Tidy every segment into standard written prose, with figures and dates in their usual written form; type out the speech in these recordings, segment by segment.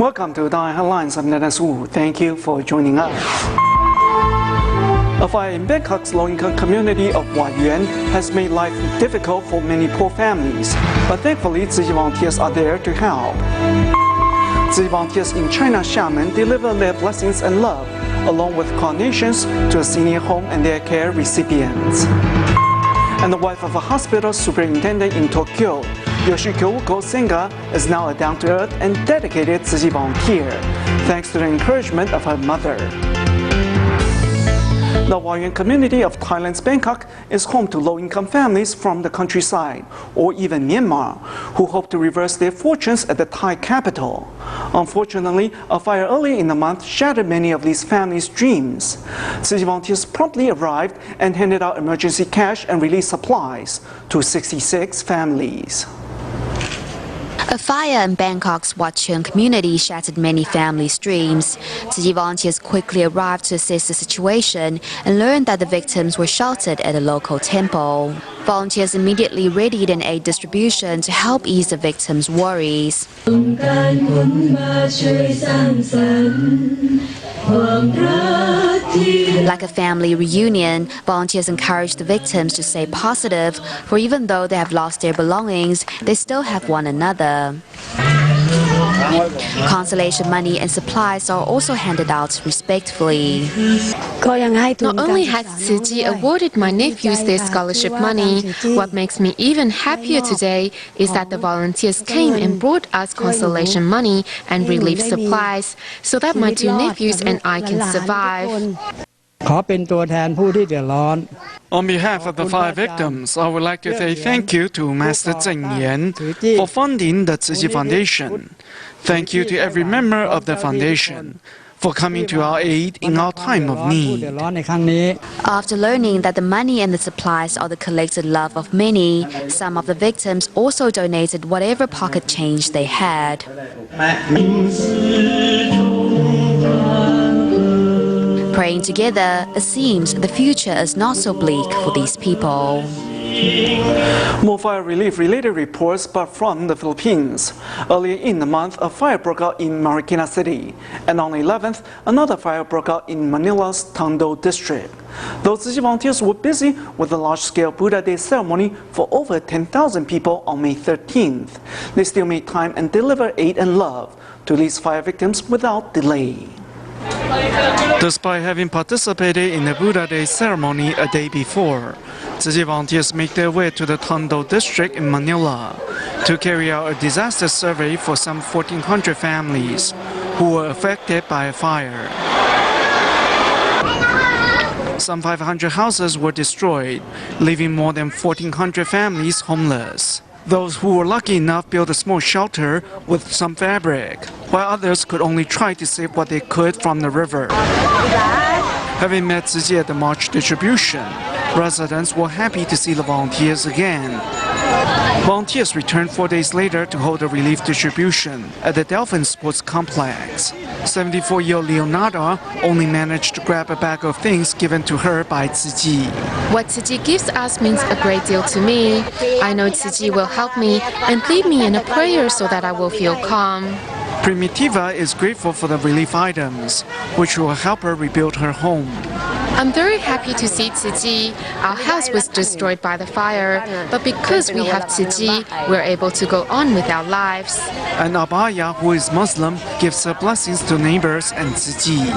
Welcome to DaAi Headlines. I'm Dennis Wu. Thank you for joining us. A fire in Bangkok's low-income community of Wat Yuan has made life difficult for many poor families, but thankfully, Tzu Chi volunteers are there to help. Tzu Chi volunteers in China's Xiamen deliver their blessings and love, along with donations to a senior home and their care recipients. And the wife of a hospital superintendent in Tokyo, Yoshiko Senga, is now a down-to-earth and dedicated Tzu Chi volunteer, thanks to the encouragement of her mother. The Wat Yuan community of Thailand's Bangkok is home to low-income families from the countryside, or even Myanmar, who hope to reverse their fortunes at the Thai capital. Unfortunately, a fire early in the month shattered many of these families' dreams. Tzu Chi volunteers promptly arrived and handed out emergency cash and relief supplies to 66 families. A fire in Bangkok's Wat Yuan community shattered many families' dreams. Tzu Chi volunteers quickly arrived to assess the situation and learned that the victims were sheltered at a local temple. Volunteers immediately readied an aid distribution to help ease the victims' worries. Like a family reunion, volunteers encourage the victims to stay positive, for even though they have lost their belongings, they still have one another. Consolation money and supplies are also handed out respectfully. Not only has Tzu Chi awarded my nephews their scholarship money, what makes me even happier today is that the volunteers came and brought us consolation money and relief supplies so that my two nephews and I can survive. On behalf of the fire victims, I would like to say thank you to Master Zheng Yan for funding the Tzu Chi Foundation. Thank you to every member of the foundation for coming to our aid in our time of need. After learning that the money and the supplies are the collected love of many, some of the victims also donated whatever pocket change they had. Praying together, it seems the future is not so bleak for these people. More fire relief-related reports, but from the Philippines. Earlier in the month, a fire broke out in Marikina City, and on the 11th, another fire broke out in Manila's Tondo district. Those Tzu Chi volunteers were busy with a large-scale Buddha Day ceremony for over 10,000 people on May 13th. They still made time and delivered aid and love to these fire victims without delay. Despite having participated in the Buddha Day ceremony a day before, Tzu Chi volunteers make their way to the Tondo district in Manila to carry out a disaster survey for some 1,400 families who were affected by a fire. Some 500 houses were destroyed, leaving more than 1,400 families homeless. Those who were lucky enough built a small shelter with some fabric, while others could only try to save what they could from the river. Having met Tzu Chi at the March distribution, residents were happy to see the volunteers again. Volunteers returned 4 days later to hold a relief distribution at the Delphin Sports Complex. 74-year-old Leonardo only managed to grab a bag of things given to her by Tzu Chi. What Tzu Chi gives us means a great deal to me. I know Tzu Chi will help me and lead me in a prayer so that I will feel calm. Primitiva is grateful for the relief items, which will help her rebuild her home. I'm very happy to see Tzu Chi. Our house was destroyed by the fire, but because we have Tzu Chi, we're able to go on with our lives. And Abaya, who is Muslim, gives her blessings to neighbors and Tzu Chi.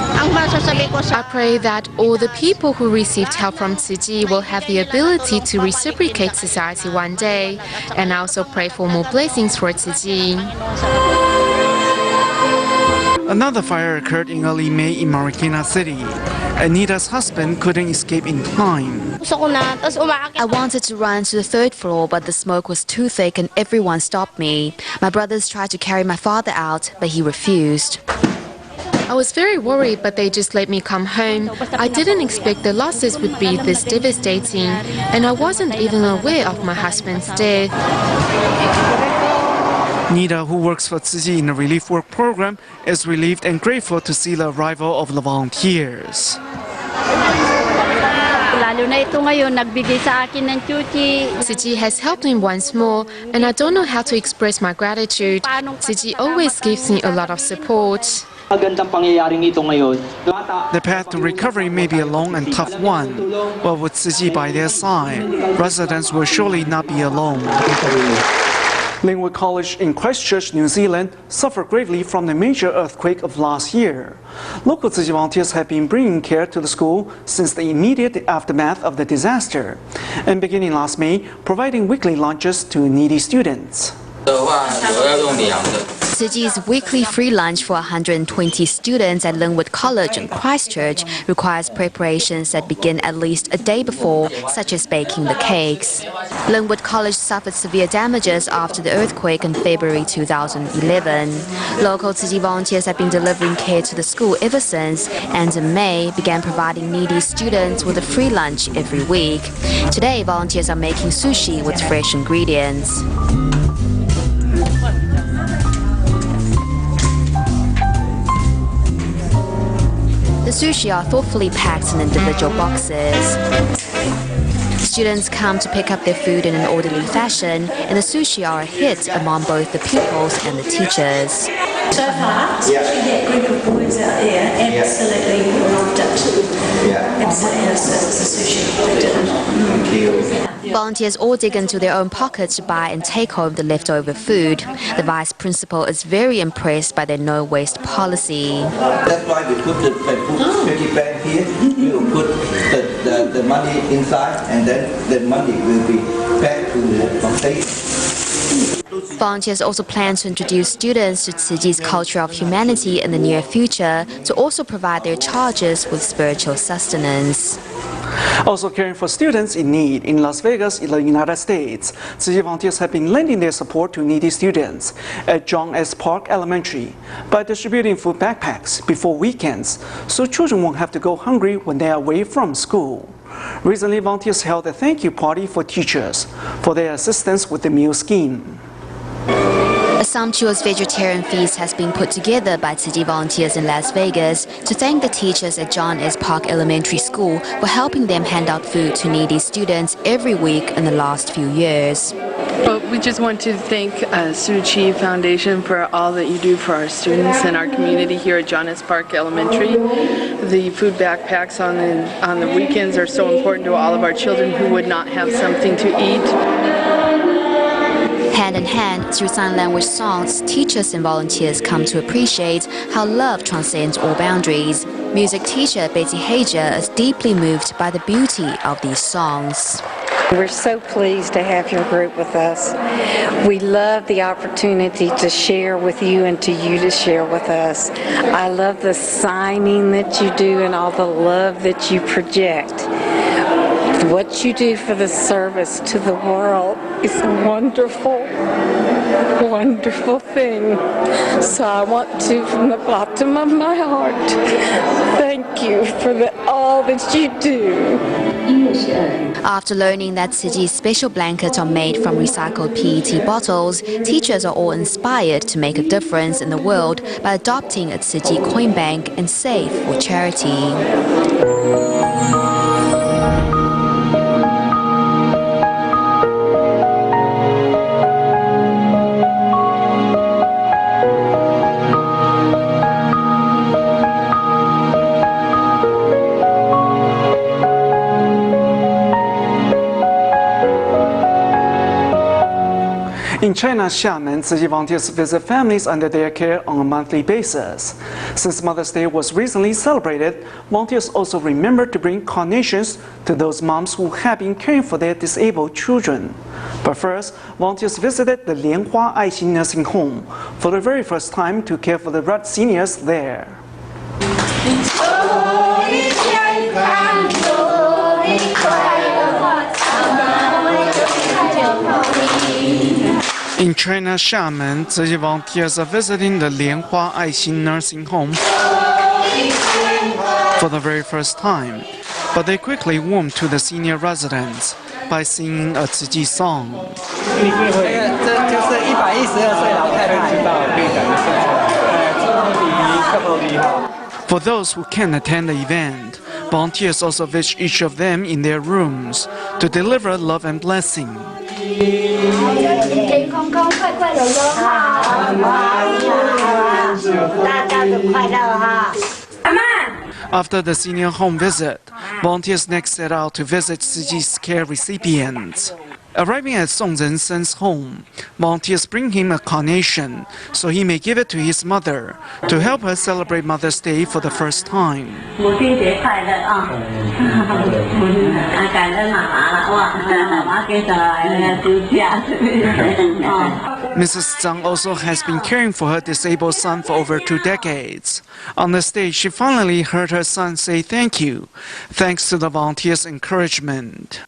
I pray that all the people who received help from Tzu Chi will have the ability to reciprocate society one day, and I also pray for more blessings for Tzu Chi. Another fire occurred in early May in Marikina City. Anita's husband couldn't escape in time. I wanted to run to the third floor, but the smoke was too thick and everyone stopped me. My brothers tried to carry my father out, but he refused. I was very worried, but they just let me come home. I didn't expect the losses would be this devastating, and I wasn't even aware of my husband's death. Nita, who works for Tzu Chi in the relief work program, is relieved and grateful to see the arrival of the volunteers. Lalo na ito ngayon, nagbigay sa akin ng chuchi. Siji has helped me once more, and I don't know how to express my gratitude. Siji always gives me a lot of support. The path to recovery may be a long and tough one, but with Tzu Chi by their side, residents will surely not be alone. Linwood College in Christchurch, New Zealand, suffered gravely from the major earthquake of last year. Local Tzu Chi volunteers have been bringing care to the school since the immediate aftermath of the disaster, and beginning last May, providing weekly lunches to needy students. Tzu Chi's weekly free lunch for 120 students at Linwood College in Christchurch requires preparations that begin at least a day before, such as baking the cakes. Linwood College suffered severe damages after the earthquake in February 2011. Local Tzu Chi volunteers have been delivering care to the school ever since, and in May began providing needy students with a free lunch every week. Today, volunteers are making sushi with fresh ingredients. The sushi are thoughtfully packed in individual boxes. Students come to pick up their food in an orderly fashion, and the sushi are a hit among both the pupils and the teachers. So far, such a group of boys out there absolutely loved it. Absolutely, it's the sushi. Volunteers all dig into their own pockets to buy and take home the leftover food. The vice principal is very impressed by their no-waste policy. That's why we put the piggy bank here. We will put the money inside, and then the money will be back to the container. Volunteers also plan to introduce students to Tzu Chi's culture of humanity in the near future to also provide their charges with spiritual sustenance. Also caring for students in need in Las Vegas, in the United States, Tzu Chi volunteers have been lending their support to needy students at John S. Park Elementary by distributing food backpacks before weekends so children won't have to go hungry when they are away from school. Recently, volunteers held a thank you party for teachers for their assistance with the meal scheme. A sumptuous vegetarian feast has been put together by Tzu Chi volunteers in Las Vegas to thank the teachers at John S. Park Elementary School for helping them hand out food to needy students every week in the last few years. Well, we just want to thank Tzu Chi Foundation for all that you do for our students and our community here at John S. Park Elementary. The food backpacks on the weekends are so important to all of our children who would not have something to eat. Hand in hand, through sign language songs, teachers and volunteers come to appreciate how love transcends all boundaries. Music teacher Betty Hager is deeply moved by the beauty of these songs. We're so pleased to have your group with us. We love the opportunity to share with you and to you to share with us. I love the signing that you do and all the love that you project. What you do for the service to the world is a wonderful, wonderful thing. So I want to, from the bottom of my heart, thank you for all that you do. After learning that Tzu Chi's special blankets are made from recycled PET bottles, teachers are all inspired to make a difference in the world by adopting a Tzu Chi coin bank and save for charity. In China's Xiamen, Tzu Chi volunteers visit families under their care on a monthly basis. Since Mother's Day was recently celebrated, volunteers also remembered to bring carnations to those moms who have been caring for their disabled children. But first, volunteers visited the Lianhua Aixin nursing home for the very first time to care for the Red seniors there. In China's Xiamen, Tzu Chi volunteers are visiting the Lianhua Aixin nursing home for the very first time, but they quickly warmed to the senior residents by singing a Tzu Chi song. For those who can't attend the event, Volunteers also visit each of them in their rooms to deliver love and blessing. After the senior home visit, volunteers next set out to visit Tzu Chi's care recipients. Arriving at Song Rensen's home, volunteers bring him a carnation so he may give it to his mother to help her celebrate Mother's Day for the first time. Mrs. Zhang also has been caring for her disabled son for over 2 decades. On the stage, she finally heard her son say thank you, thanks to the volunteers' encouragement.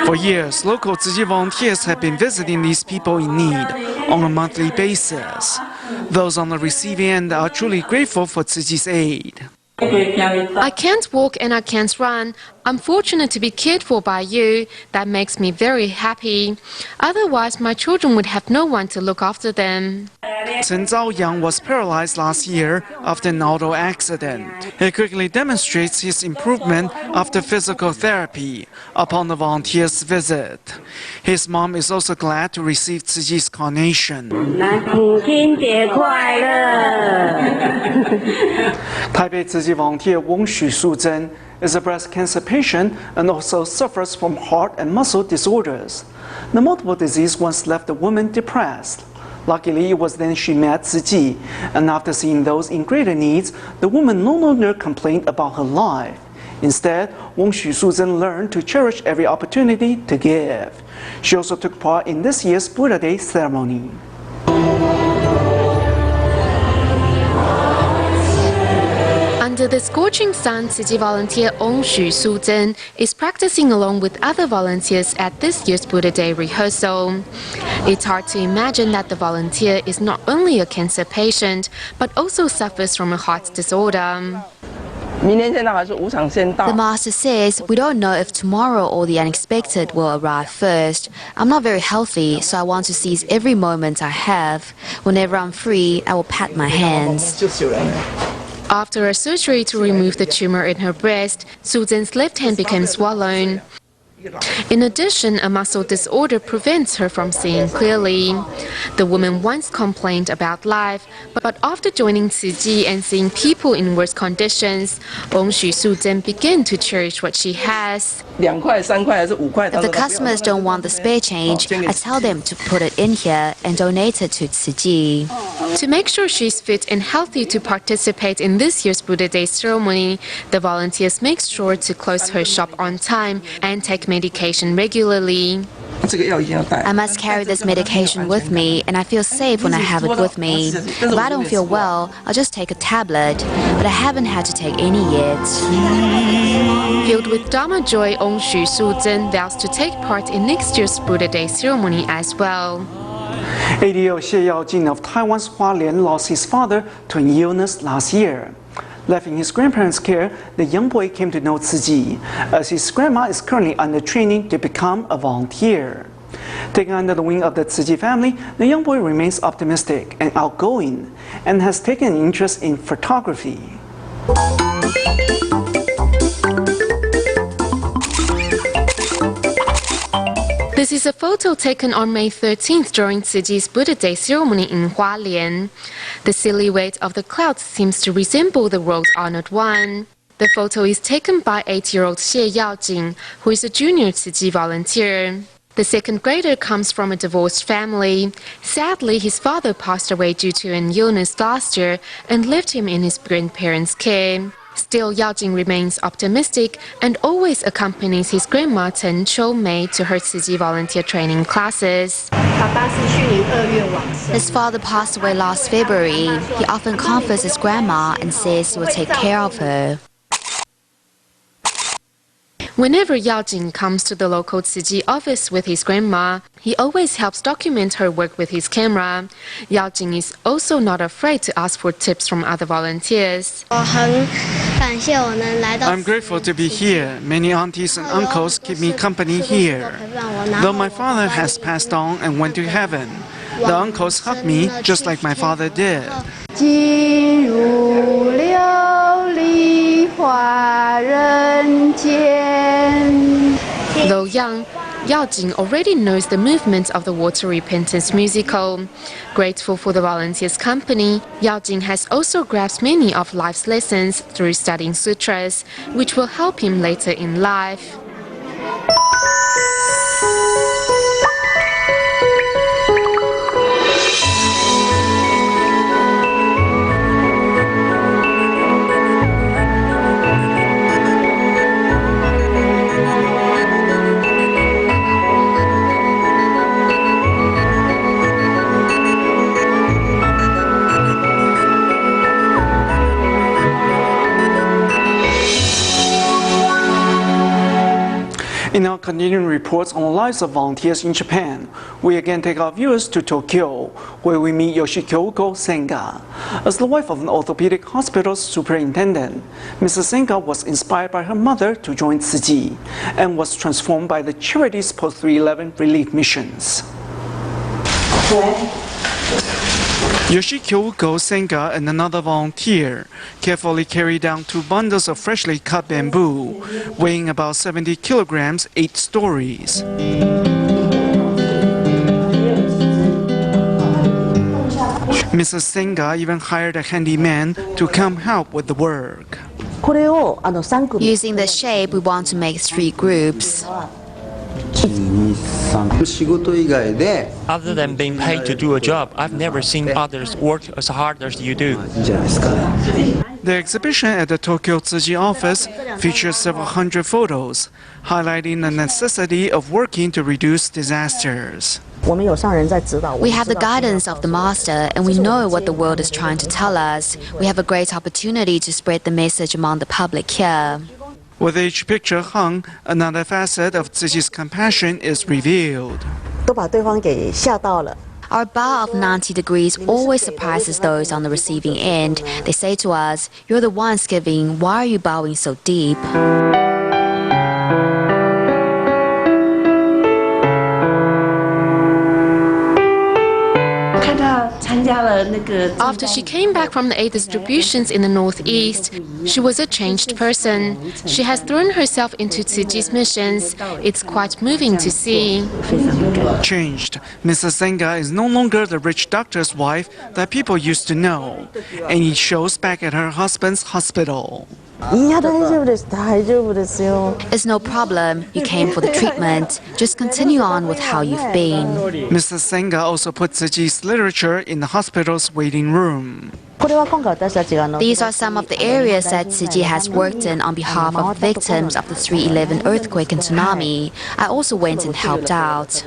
For years, local Tzu Chi volunteers have been visiting these people in need on a monthly basis. Those on the receiving end are truly grateful for Tzu Chi's aid. I can't walk and I can't run. I'm fortunate to be cared for by you. That makes me very happy. Otherwise, my children would have no one to look after them. Chen Zhaoyang was paralyzed last year after an auto accident. He quickly demonstrates his improvement after physical therapy upon the volunteer's visit. His mom is also glad to receive Tzu Chi's carnation. Taipei Tzu Chi volunteer Wong Xu-Zhen is a breast cancer patient and also suffers from heart and muscle disorders. The multiple disease once left the woman depressed. Luckily, it was then she met Tzu Chi, and after seeing those in greater needs, the woman no longer complained about her life. Instead, Wong Xu-Zhen learned to cherish every opportunity to give. She also took part in this year's Buddha Day ceremony. Under the scorching sun, Tzu Chi volunteer Wong Xu-Zhen is practicing along with other volunteers at this year's Buddha Day rehearsal. It's hard to imagine that the volunteer is not only a cancer patient, but also suffers from a heart disorder. The master says, we don't know if tomorrow or the unexpected will arrive first. I'm not very healthy, so I want to seize every moment I have. Whenever I'm free, I will pat my hands. After a surgery to remove the tumor in her breast, Su-Zhen's left hand became swollen. In addition, a muscle disorder prevents her from seeing clearly. The woman once complained about life, but after joining Tzu Chi and seeing people in worse conditions, Wong Xu-Zhen began to cherish what she has. If the customers don't want the spare change, I tell them to put it in here and donate it to Tzu Chi. To make sure she's fit and healthy to participate in this year's Buddha Day ceremony, the volunteers make sure to close her shop on time and take medication regularly. I must carry this medication with me, and I feel safe when I have it with me. If I don't feel well, I'll just take a tablet, but I haven't had to take any yet. Filled with Dharma joy, Wong Xu-Zhen vows to take part in next year's Buddha Day ceremony as well. ADO Xie Yaojing of Taiwan's Hualien lost his father to an illness last year. Left in his grandparents' care, the young boy came to know Tzu Chi, as his grandma is currently under training to become a volunteer. Taken under the wing of the Tzu Chi family, the young boy remains optimistic and outgoing, and has taken an interest in photography. This is a photo taken on May 13th during Tzu Chi's Buddha Day ceremony in Hualien. The silhouette of the clouds seems to resemble the world-honored one. The photo is taken by 8-year-old Xie Yaojing, who is a junior Tzu Chi volunteer. The second grader comes from a divorced family. Sadly, his father passed away due to an illness last year and left him in his grandparents' care. Still, Yaojing remains optimistic and always accompanies his grandma Chen Chou-mei to her Tzu Chi volunteer training classes. His father passed away last February. He often comforts his grandma and says he will take care of her. Whenever Yaojing comes to the local Tzu Chi office with his grandma, he always helps document her work with his camera. Yaojing is also not afraid to ask for tips from other volunteers. I'm grateful to be here. Many aunties and uncles keep me company here. Though my father has passed on and went to heaven, The uncles hugged me just like my father did. Though young, Yao Jing already knows the movements of the Water Repentance musical. Grateful for the volunteers' company, Yao Jing has also grasped many of life's lessons through studying sutras, which will help him later in life. In our continuing reports on the lives of volunteers in Japan, we again take our viewers to Tokyo, where we meet Yoshiko Senga. As the wife of an orthopedic hospital superintendent, Mrs. Senga was inspired by her mother to join Tzu Chi and was transformed by the charity's post-3/11 relief missions. Yoshiko Senga and another volunteer carefully carried down 2 bundles of freshly cut bamboo, weighing about 70 kilograms, 8 stories. Mrs. Senga even hired a handyman to come help with the work. Using the shape, we want to make 3 groups. Other than being paid to do a job, I've never seen others work as hard as you do. The exhibition at the Tokyo Tzu Chi office features several hundred photos, highlighting the necessity of working to reduce disasters. We have the guidance of the master, and we know what the world is trying to tell us. We have a great opportunity to spread the message among the public here. With each picture hung, another facet of Tzu Chi's compassion is revealed. Our bow of 90 degrees always surprises those on the receiving end. They say to us, "You're the ones giving, why are you bowing so deep?" After she came back from the aid distributions in the Northeast, she was a changed person. She has thrown herself into Tzu Chi's missions. It's quite moving to see. Changed, Mrs. Senga is no longer the rich doctor's wife that people used to know, and it shows back at her husband's hospital. It's no problem. You came for the treatment. Just continue on with how you've been. Mrs. Senga also put Tzu Chi's literature in the hospital's waiting room. These are some of the areas that Tzu Chi has worked in on behalf of victims of the 3/11 earthquake and tsunami. I also went and helped out.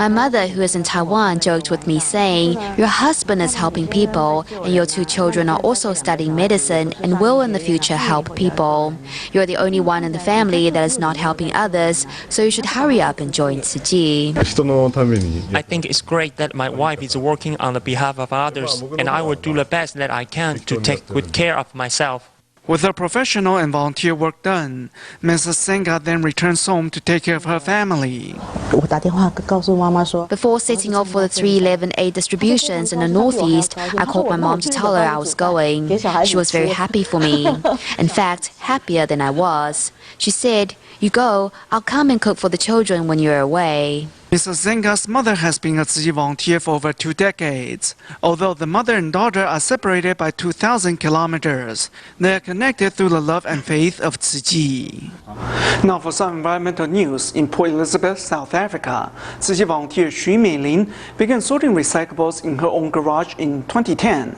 My mother, who is in Taiwan, joked with me saying, "Your husband is helping people, and your 2 children are also studying medicine and will in the future help people. You're the only one in the family that is not helping others, so you should hurry up and join Tzu Chi." I think it's great that my wife is working on the behalf of others, and I will do the best that I can to take good care of myself. With her professional and volunteer work done, Mrs. Senga then returns home to take care of her family. Before setting off for the 3/11 aid distributions in the Northeast, I called my mom to tell her I was going. She was very happy for me. In fact, happier than I was. She said, "You go, I'll come and cook for the children when you're away." Mrs. Senga's mother has been a Tzu Chi volunteer for over 2 decades. Although the mother and daughter are separated by 2,000 kilometers, they are connected through the love and faith of Tzu Chi. Now for some environmental news. In Port Elizabeth, South Africa, Tzu Chi volunteer Xu Meilin began sorting recyclables in her own garage in 2010.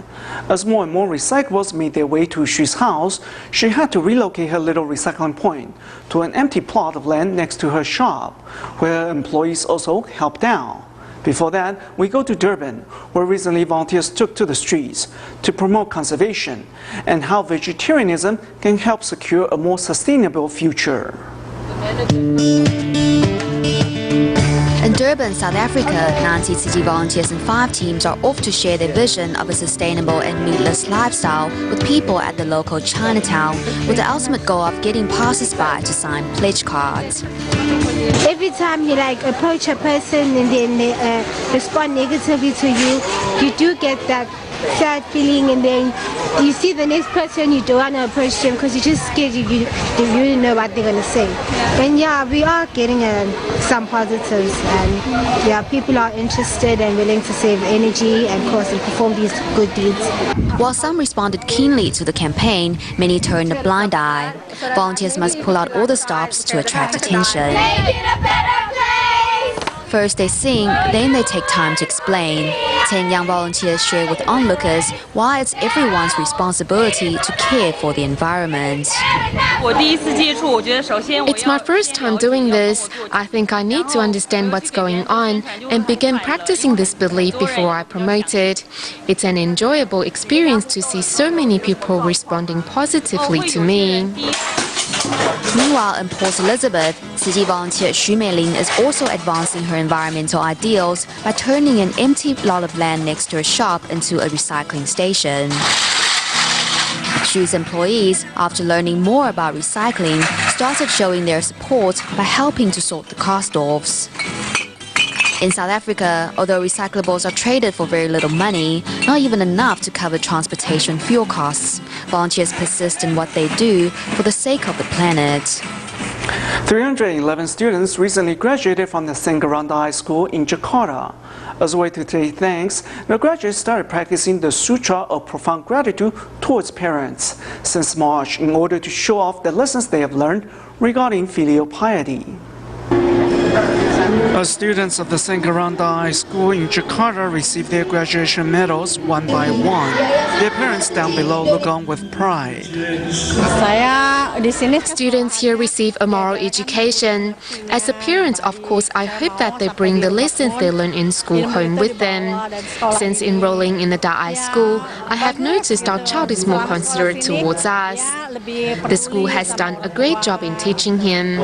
As more and more recyclables made their way to Xu's house, she had to relocate her little recycling point to an empty plot of land next to her shop, where employees also helped out. Before that, we go to Durban, where recently volunteers took to the streets to promote conservation and how vegetarianism can help secure a more sustainable future. In Durban, South Africa, 90 Tzu Chi volunteers and 5 teams are off to share their vision of a sustainable and meatless lifestyle with people at the local Chinatown, with the ultimate goal of getting passers-by to sign pledge cards. Every time you approach a person and then they respond negatively to you, you do get that sad feeling, and then you see the next person, you don't want to approach them because you're just scared you really know what they're going to say. And yeah, we are getting some positives, and yeah, people are interested and willing to save energy and cost and perform these good deeds. While some responded keenly to the campaign, many turned a blind eye. Volunteers must pull out all the stops to attract attention. First they sing, then they take time to explain. 10 young volunteers share with onlookers why it's everyone's responsibility to care for the environment. It's my first time doing this. I think I need to understand what's going on and begin practicing this belief before I promote it. It's an enjoyable experience to see so many people responding positively to me. Meanwhile, in Port Elizabeth, Tzu Chi volunteer Xu Meiling is also advancing her environmental ideals by turning an empty lot of land next to her shop into a recycling station. Xu's employees, after learning more about recycling, started showing their support by helping to sort the cast-offs. In South Africa, although recyclables are traded for very little money, not even enough to cover transportation fuel costs, volunteers persist in what they do for the sake of the planet. 311 students recently graduated from the DaAi School in Jakarta. As a way to say thanks, the graduates started practicing the Sutra of Profound Gratitude towards parents since March in order to show off the lessons they have learned regarding filial piety. As students of the DaAi School in Jakarta receive their graduation medals one by one, their parents down below look on with pride. Students here receive a moral education. As a parent, of course, I hope that they bring the lessons they learn in school home with them. Since enrolling in the DaAi School, I have noticed our child is more considerate towards us. The school has done a great job in teaching him.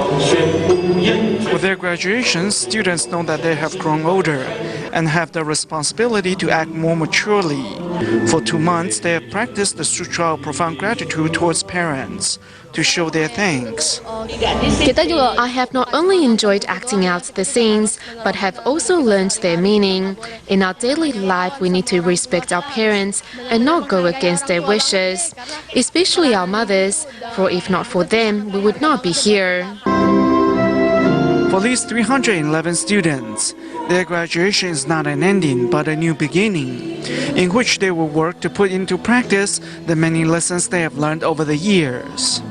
With their graduation, students know that they have grown older and have the responsibility to act more maturely. For 2 months, they have practiced the Sutra of Profound Gratitude towards parents to show their thanks. I have not only enjoyed acting out the scenes, but have also learned their meaning. In our daily life, we need to respect our parents and not go against their wishes, especially our mothers, for if not for them, we would not be here. For these 311 students, their graduation is not an ending but a new beginning, in which they will work to put into practice the many lessons they have learned over the years.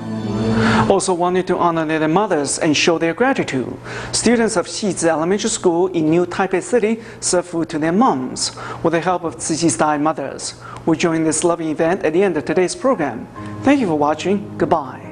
Also wanted to honor their mothers and show their gratitude. Students of Xizhi Elementary School in New Taipei City serve food to their moms with the help of Tzu Chi's DaAi mothers. We join this loving event at the end of today's program. Thank you for watching. Goodbye.